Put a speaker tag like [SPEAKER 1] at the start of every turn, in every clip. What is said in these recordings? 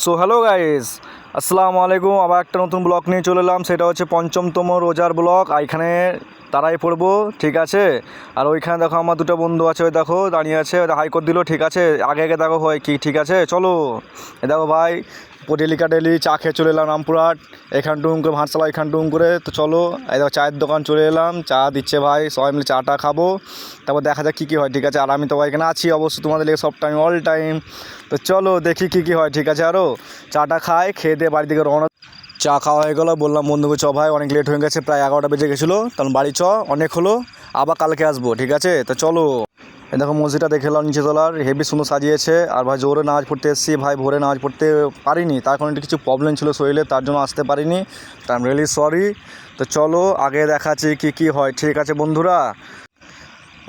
[SPEAKER 1] So hello guys, আসসালামু আলাইকুম। আবার একটা নতুন ব্লগ নিয়ে চলে এলাম, সেটা হচ্ছে পঞ্চমতম রোজার ব্লগ। এখানে তারাই পড়বো, ঠিক আছে। আর ওইখানে দেখো আমার দুটো বন্ধু আছে, ওই দেখো দাঁড়িয়ে আছে, হাই করে দিল, ঠিক আছে। আগে আগে দেখো ভাই কি ঠিক আছে, চলো। এ দেখো ভাই, ডেলিকা ডেলি চা খেয়ে চলে এলাম রামপুরহাট, এখান টুম করে ভাটশালা এখান টুম করে। তো চলো, এই দেখো চায়ের দোকান চলে এলাম, চা দিচ্ছে ভাই, সবাই মিলে চাটা খাবো, তারপর দেখা যাক কী কী হয়, ঠিক আছে। আর আমি তো এখানে আছি অবশ্যই তোমাদের লেগে সব টাইম, অল টাইম। তো চলো দেখি কী কী হয়, ঠিক আছে। আরও চাটা খেয়ে দিয়ে বাড়ি থেকে রওনা। চা খাওয়া হয়ে গেলো, বললাম বন্ধুকে চ ভাই অনেক লেট হয়ে গেছে, প্রায় 11টা বেজে গেছিলো, তখন বাড়ি চ, অনেক হলো, আবার কালকে আসবো, ঠিক আছে। তো চলো, এই দেখো মসজিদটা দেখে এলাম, নিচে তলার হেভি সুন্দর সাজিয়েছে। আর ভাই জোরে নামাজ পড়তে এসেছি ভাই, ভোরে নামাজ পড়তে পারিনি, তার কারণে একটু কিছু প্রবলেম ছিল শরীরে, তার জন্য আসতে পারিনি, তা আই এম রিয়েলি সরি। তো চলো আগে দেখাচ্ছি কী কী হয়, ঠিক আছে বন্ধুরা।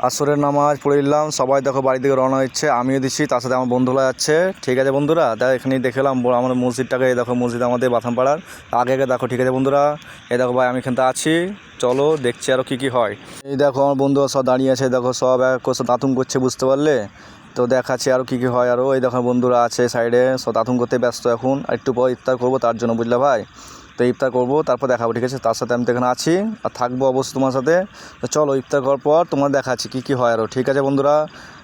[SPEAKER 1] আসরের নামাজ পড়ে নিলাম, সবাই দেখো বাড়ি থেকে রওনা হচ্ছে, আমিও দিচ্ছি, তার সাথে আমার বন্ধুরা যাচ্ছে, ঠিক আছে বন্ধুরা। দেখো এখানেই দেখলাম আমাদের মসজিদটাকে, দেখো মসজিদ আমাদের বাথানপাড়ার, আগে আগে দেখো, ঠিক আছে বন্ধুরা। এই দেখো ভাই আমি এখানটা আছি, চলো দেখছি আরও কী কী হয়। এই দেখো আমার বন্ধুরা সব দাঁড়িয়ে আছে, দেখো সব এক সব দাঁতুন করছে, বুঝতে পারলে। তো দেখাচ্ছি আরও কী কী হয়। আরও এই দেখো বন্ধুরা আছে সাইডে, সব দাঁতুন করতে ব্যস্ত এখন, আর একটু পর ইফতার করবো, তার জন্য, বুঝলে ভাই। তো ইফতার করবো, তারপর দেখাবো, ঠিক আছে। তার সাথে আমি তো এখানে আছি আর থাকবো অবশ্যই তোমার সাথে। তো চলো ইফতার করার পর তোমার দেখাচ্ছি কী কী হয় আরও, ঠিক আছে বন্ধুরা।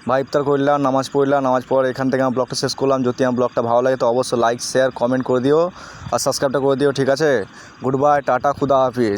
[SPEAKER 1] ভাই ইফতার করলাম, নামাজ পড়লাম, নামাজ পর এখান থেকে আমার ব্লগটা শেষ করলাম। যদি আমার ব্লগটা ভালো লাগে তো অবশ্যই লাইক শেয়ার কমেন্ট করে দিও, আর সাবস্ক্রাইবটা করে দিও, ঠিক আছে। গুড বাই, টাটা, খুদা হাফিজ।